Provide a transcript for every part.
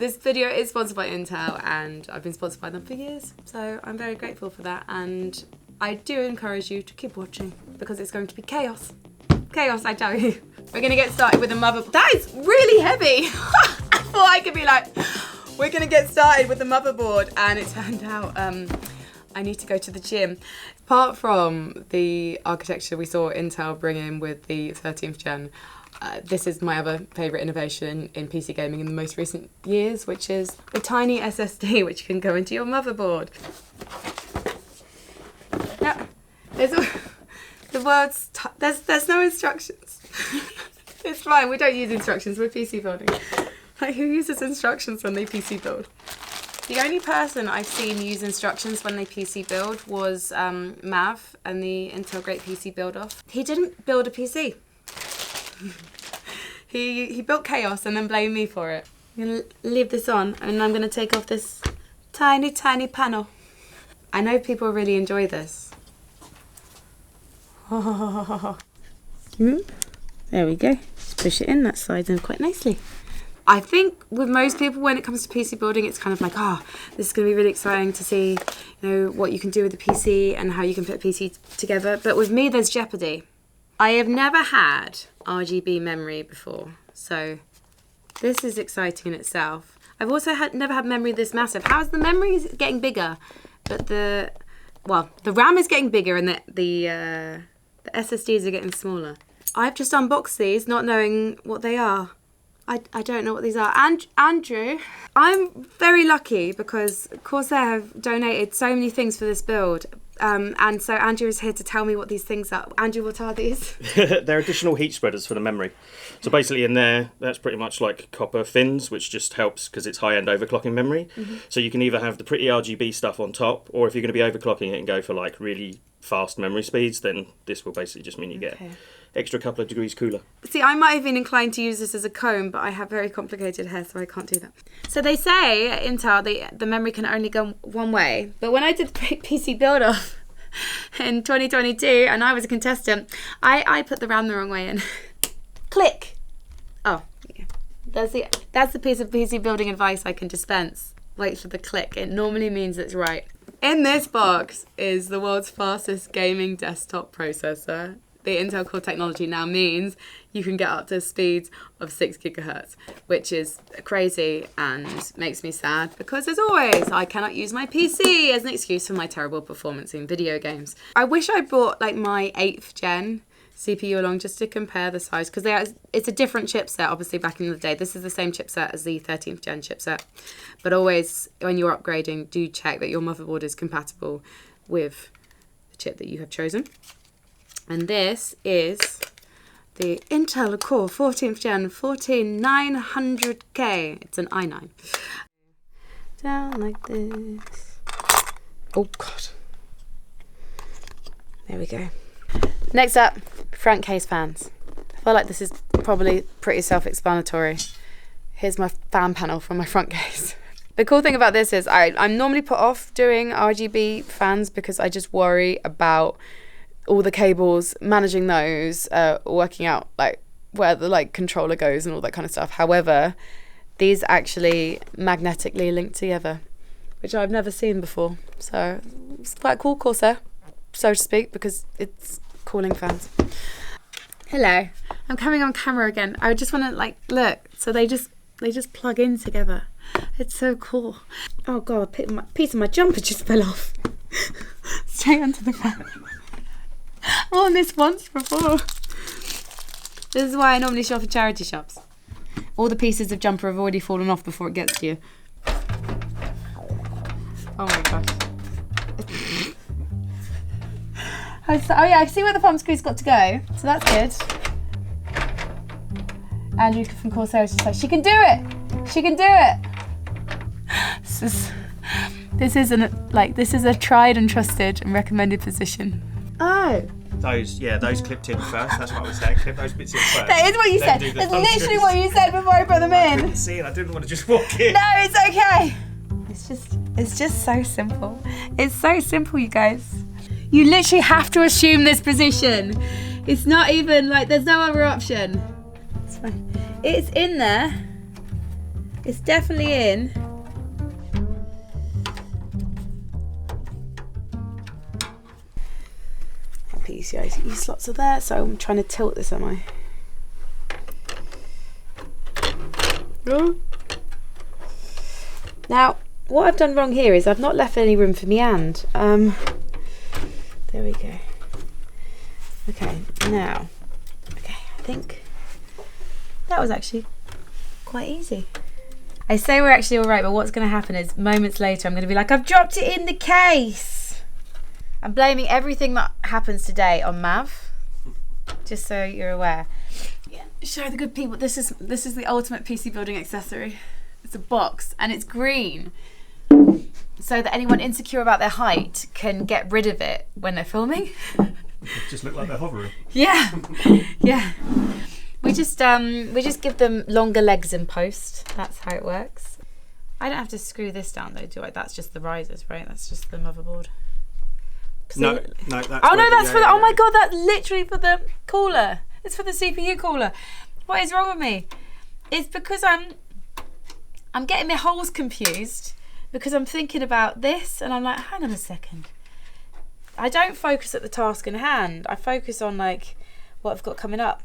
This video is sponsored by Intel, and I've been sponsored by them for years, so I'm very grateful for that, and I do encourage you to keep watching because it's going to be chaos. Chaos, I tell you. We're gonna get started with the motherboard. That is really heavy. I thought I could be like, we're gonna get started with the motherboard, and it turned out I need to go to the gym. Apart from the architecture we saw Intel bring in with the 13th gen, this is my other favourite innovation in PC gaming in the most recent years, which is the tiny SSD which can go into your motherboard. Now, there's no instructions. It's fine, we don't use instructions, we're PC building. Like, who uses instructions when they PC build? The only person I've seen use instructions when they PC build was Mav and the Intel Great PC Build Off. He didn't build a PC. He built chaos and then blamed me for it. I'm going to leave this on and I'm going to take off this tiny, tiny panel. I know people really enjoy this. There we go. Just push it in, that slides in quite nicely. I think with most people when it comes to PC building, it's kind of like, this is going to be really exciting to see, what you can do with the PC and how you can put a PC together. But with me, there's jeopardy. I have never had RGB memory before, so this is exciting in itself. I've also never had memory this massive. How is the memory getting bigger? But the RAM is getting bigger and the SSDs are getting smaller. I've just unboxed these, not knowing what they are. I don't know what these are. And Andrew, I'm very lucky because Corsair have donated so many things for this build. And so Andrew is here to tell me what these things are. Andrew, what are these? They're additional heat spreaders for the memory. So basically in there, that's pretty much like copper fins, which just helps because it's high-end overclocking memory. Mm-hmm. So you can either have the pretty RGB stuff on top, or if you're going to be overclocking it and go for like really fast memory speeds, then this will basically just mean you get extra couple of degrees cooler. See, I might have been inclined to use this as a comb, but I have very complicated hair, so I can't do that. So they say at Intel the memory can only go one way, but when I did the PC build off in 2022 and I was a contestant, I put the RAM the wrong way in. Click. Oh, yeah. That's the piece of PC building advice I can dispense. Wait for the click. It normally means it's right. In this box is the world's fastest gaming desktop processor. The Intel Core technology now means you can get up to speeds of 6 gigahertz, which is crazy and makes me sad because, as always, I cannot use my PC as an excuse for my terrible performance in video games. I wish I brought like my 8th gen CPU along just to compare the size because it's a different chipset, obviously, back in the day. This is the same chipset as the 13th gen chipset. But always, when you're upgrading, do check that your motherboard is compatible with the chip that you have chosen. And this is the Intel Core 14th Gen 14900K. It's an i9. Down like this. Oh, God. There we go. Next up, front case fans. I feel like this is probably pretty self-explanatory. Here's my fan panel from my front case. The cool thing about this is I'm normally put off doing RGB fans because I just worry about all the cables, managing those, working out like where the like controller goes and all that kind of stuff. However, these actually magnetically link together, which I've never seen before. So it's quite cool, Corsair, so to speak, because it's cooling fans. Hello, I'm coming on camera again. I just want to like look. So they just plug in together. It's so cool. Oh God, a piece of my jumper just fell off. Straight onto the fan. I've worn this once before. This is why I normally shop in charity shops. All the pieces of jumper have already fallen off before it gets to you. Oh my gosh. Oh yeah, I see where the thumb screw's got to go, so that's good. Andrew from Corsair is just like, she can do it! She can do it! This is a tried and trusted and recommended position. Oh. Those clipped in first. That's what I was saying. Clip those bits in first. That is what you said. That's literally what you said before I put them in. I couldn't see it. I didn't want to just walk in. No, it's okay. It's just so simple. It's so simple, you guys. You literally have to assume this position. It's not even like there's no other option. It's fine. It's in there. It's definitely in. Our PCIe slots are there, so I'm trying to tilt this, am I? Now, what I've done wrong here is I've not left any room for me hand. There we go. Okay, now, okay, I think that was actually quite easy. I say we're actually all right, but what's going to happen is moments later I'm going to be like, I've dropped it in the case. I'm blaming everything that happens today on Mav, just so you're aware. Yeah, show the good people. This is the ultimate PC building accessory. It's a box and it's green, so that anyone insecure about their height can get rid of it when they're filming. Just look like they're hovering. Yeah, yeah. We just give them longer legs in post. That's how it works. I don't have to screw this down though, do I? That's just the risers, right? That's just the motherboard. No, that's oh no, that's for the. Oh my god, that's literally for the cooler. It's for the CPU cooler. What is wrong with me? It's because I'm getting my holes confused because I'm thinking about this and I'm like, hang on a second. I don't focus at the task in hand. I focus on like what I've got coming up.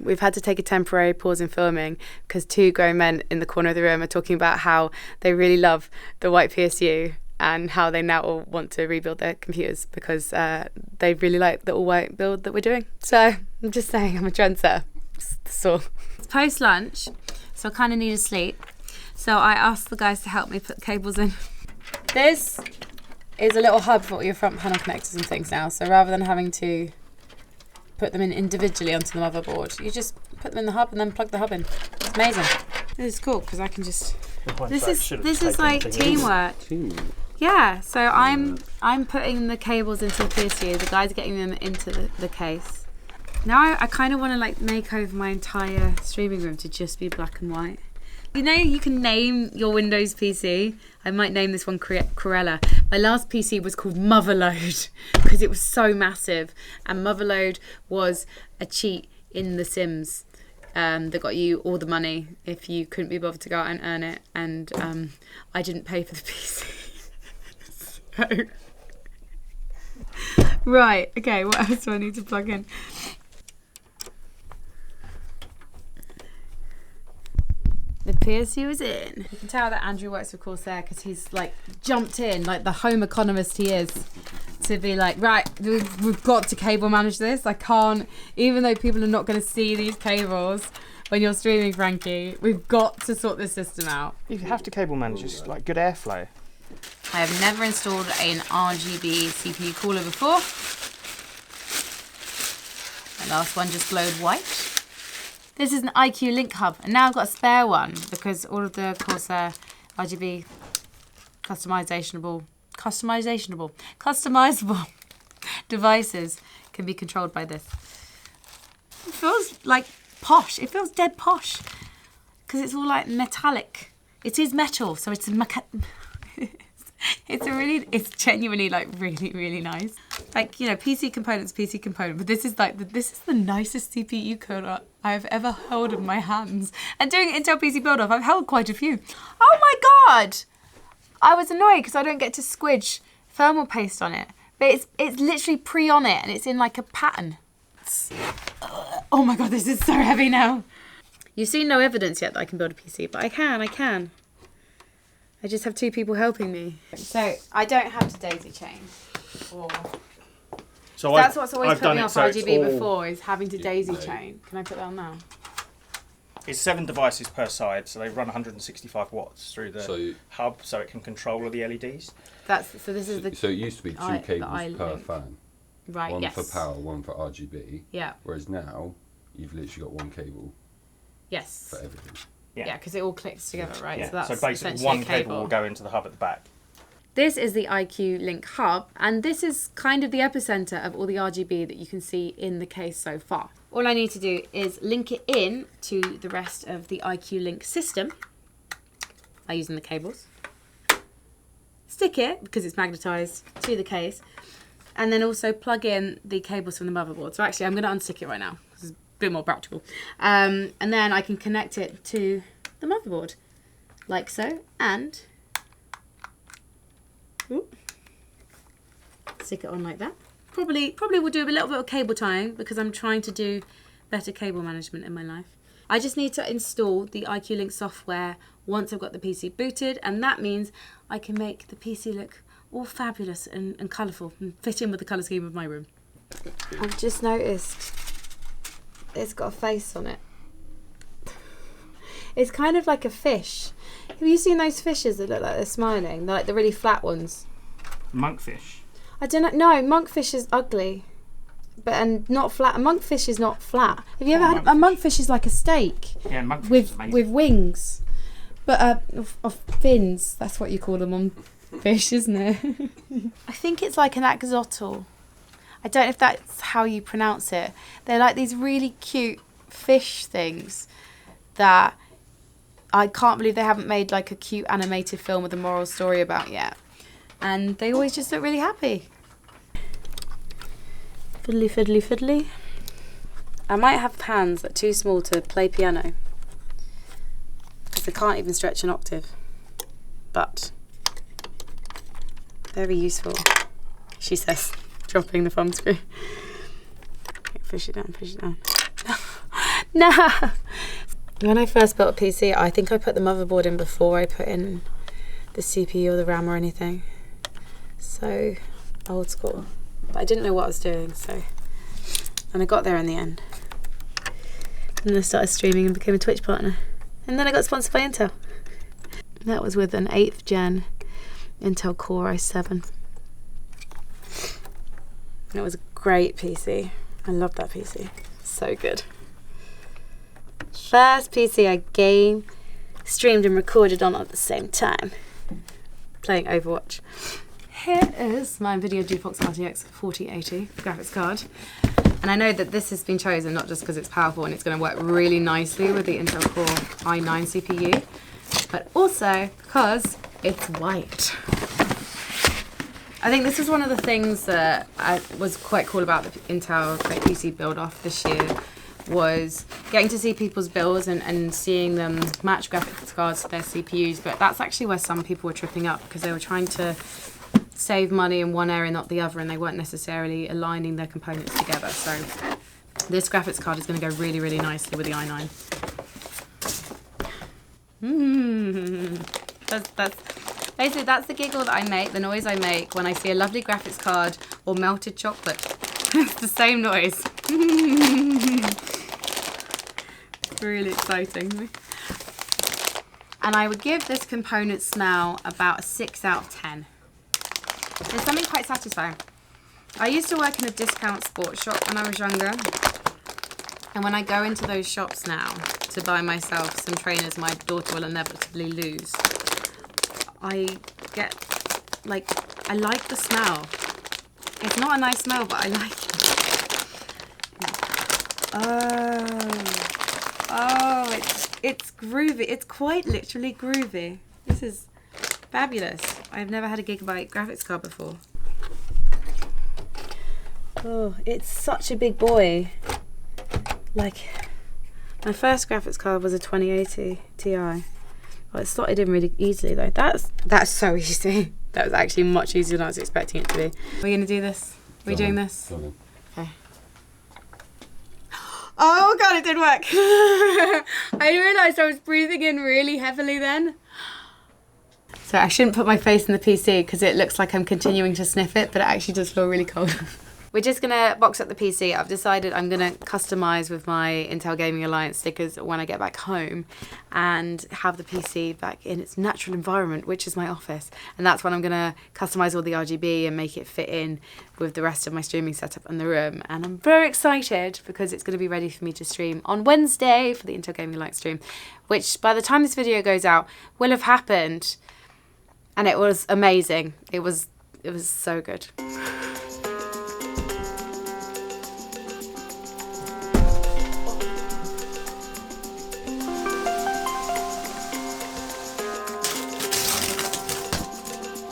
We've had to take a temporary pause in filming because two grown men in the corner of the room are talking about how they really love the white PSU and how they now all want to rebuild their computers because they really like the all-white build that we're doing. So I'm just saying, I'm a trendsetter. So it's post-lunch, so I kind of need a sleep. So I asked the guys to help me put cables in. This is a little hub for all your front panel connectors and things now. So rather than having to put them in individually onto the motherboard, you just put them in the hub and then plug the hub in. It's amazing. This is cool because I can just. This is like teamwork. Yeah. So I'm putting the cables into the PSU. The guys are getting them into the case. Now I kind of want to like make over my entire streaming room to just be black and white. You know, you can name your Windows PC. I might name this one Cruella. My last PC was called Motherload because it was so massive. And Motherload was a cheat in The Sims that got you all the money if you couldn't be bothered to go out and earn it. And I didn't pay for the PC. So. Right, okay, what else do I need to plug in? The PSU is in. You can tell that Andrew works with Corsair because he's like jumped in, like the home economist he is, to be like, right, we've got to cable manage this. I can't, even though people are not going to see these cables when you're streaming, Frankie, we've got to sort this system out. You have to cable manage, it's like good airflow. I have never installed an RGB CPU cooler before. My last one just glowed white. This is an IQ Link hub, and now I've got a spare one because all of the Corsair RGB customizable devices can be controlled by this. It feels like posh. It feels dead posh because it's all like metallic. It is metal, so it's it's genuinely like really, really nice. Like, you know, PC component's PC component, but this is the nicest CPU cooler I've ever held in my hands. And doing Intel PC build off, I've held quite a few. Oh my god! I was annoyed because I don't get to squidge thermal paste on it, but it's literally pre on it and it's in like a pattern. Oh my god, this is so heavy now. You've seen no evidence yet that I can build a PC, but I can. I just have two people helping me. So I don't have to daisy chain. So that's what's always put me off RGB before, is having to daisy chain. Can I put that on now? It's 7 devices per side, so they run 165 watts through the hub, so it can control all the LEDs. So it used to be 2 cables per fan. Right. One for power, one for RGB. Yeah. Whereas now you've literally got one cable. Yes. For everything. Yeah, because it all clicks together, right? Yeah. So basically one cable will go into the hub at the back. This is the IQ Link hub, and this is kind of the epicenter of all the RGB that you can see in the case so far. All I need to do is link it in to the rest of the IQ Link system by using the cables. Stick it, because it's magnetized, to the case, and then also plug in the cables from the motherboard. So actually, I'm going to unstick it right now. This is a bit more practical. And then I can connect it to the motherboard, like so, and stick it on like that. Probably will do a little bit of cable tying because I'm trying to do better cable management in my life. I just need to install the IQ Link software once I've got the PC booted, and that means I can make the PC look all fabulous and colourful and fit in with the colour scheme of my room. I've just noticed it's got a face on it. It's kind of like a fish. Have you seen those fishes that look like they're smiling? They're like the really flat ones. Monkfish. I don't know. No, monkfish is ugly. And not flat. A monkfish is not flat. Have you ever had a monkfish? Is like a steak. Yeah, monkfish with wings, but of fins. That's what you call them on fish, isn't it? I think it's like an axolotl. I don't know if that's how you pronounce it. They're like these really cute fish things that I can't believe they haven't made like a cute animated film with a moral story about yet. And they always just look really happy. Fiddly, fiddly, fiddly. I might have hands that are too small to play piano because I can't even stretch an octave. But very useful, she says, dropping the thumb screw. Okay, push it down, push it down. No! When I first built a PC, I think I put the motherboard in before I put in the CPU or the RAM or anything. So old school. But I didn't know what I was doing, and I got there in the end. And then I started streaming and became a Twitch partner. And then I got sponsored by Intel. That was with an 8th gen Intel Core i7. It was a great PC. I loved that PC. So good. First PC I streamed and recorded on at the same time. Playing Overwatch. Here is my NVIDIA GeForce RTX 4080 graphics card. And I know that this has been chosen not just because it's powerful and it's going to work really nicely with the Intel Core i9 CPU, but also because it's white. I think this was one of the things that was quite cool about the Intel Great PC Build Off this year, was getting to see people's builds and seeing them match graphics cards to their CPUs. But that's actually where some people were tripping up, because they were trying to save money in one area, not the other, and they weren't necessarily aligning their components together. So this graphics card is going to go really, really nicely with the i9. Basically, that's the giggle that I make, the noise I make when I see a lovely graphics card or melted chocolate. It's the same noise. It's really exciting. And I would give this component smell about a 6 out of 10. There's something quite satisfying. I used to work in a discount sports shop when I was younger. And when I go into those shops now to buy myself some trainers my daughter will inevitably lose, I get, I like the smell. It's not a nice smell, but I like it. Oh, it's groovy. It's quite literally groovy. This is fabulous. I've never had a Gigabyte graphics card before. Oh, it's such a big boy. Like, my first graphics card was a 2080 Ti. Oh, it slotted in really easily though. That's so easy. That was actually much easier than I was expecting it to be. Are we going to do this? Are we doing this? Okay. Oh god, it didn't work. I realised I was breathing in really heavily then. So I shouldn't put my face in the PC because it looks like I'm continuing to sniff it, but it actually does feel really cold. We're just going to box up the PC. I've decided I'm going to customise with my Intel Gaming Alliance stickers when I get back home and have the PC back in its natural environment, which is my office. And that's when I'm going to customise all the RGB and make it fit in with the rest of my streaming setup in the room. And I'm very excited because it's going to be ready for me to stream on Wednesday for the Intel Gaming Alliance stream, which by the time this video goes out will have happened. And it was amazing. It was so good.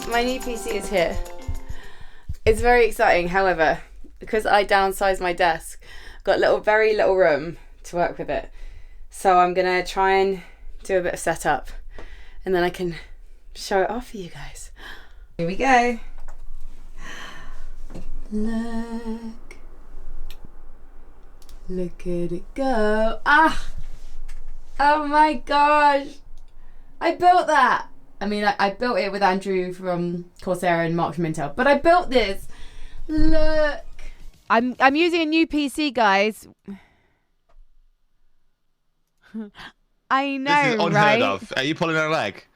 My new PC is here. It's very exciting, however, because I downsized my desk, got very little room to work with it. So I'm gonna try and do a bit of setup, and then I can show it off for you guys. Here we go. Look at it go. Ah! Oh my gosh! I built that! I mean, I built it with Andrew from Corsair and Mark from Intel, but I built this. Look! I'm using a new PC, guys. I know, this is unheard right? of. Are you pulling a leg?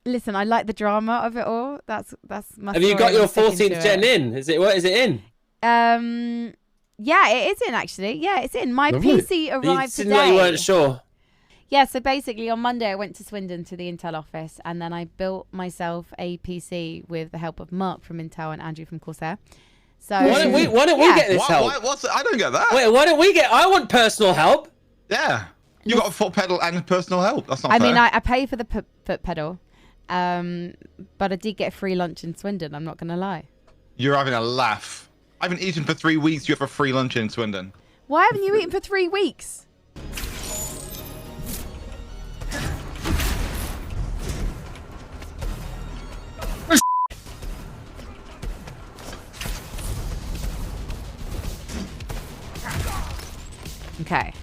Listen, I like the drama of it all. That's my. Have you got your 14th gen in? Is it in? Yeah, it is in actually. Yeah, it's in. My PC arrived today. Like you weren't sure. Yeah, so basically on Monday I went to Swindon to the Intel office, and then I built myself a PC with the help of Mark from Intel and Andrew from Corsair. So why don't we get this help? I don't get that. Wait, why don't we get? I want personal help. Yeah, you got a foot pedal and personal help. That's not fair. I mean, I pay for the foot pedal, but I did get free lunch in Swindon. I'm not gonna lie. You're having a laugh. I haven't eaten for 3 weeks. You have a free lunch in Swindon. Why haven't you eaten for 3 weeks? Okay.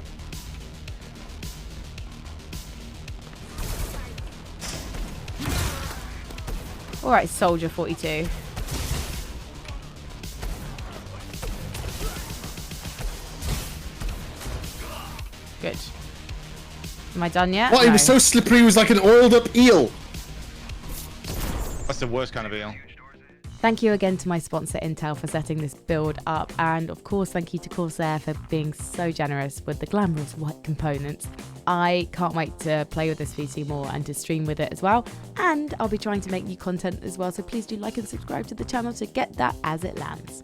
All right, Soldier 42. Good. Am I done yet? What? No. He was so slippery. He was like an oiled up eel. That's the worst kind of eel. Thank you again to my sponsor Intel for setting this build up, and of course thank you to Corsair for being so generous with the glamorous white components. I can't wait to play with this PC more and to stream with it as well, and I'll be trying to make new content as well, so please do like and subscribe to the channel to get that as it lands.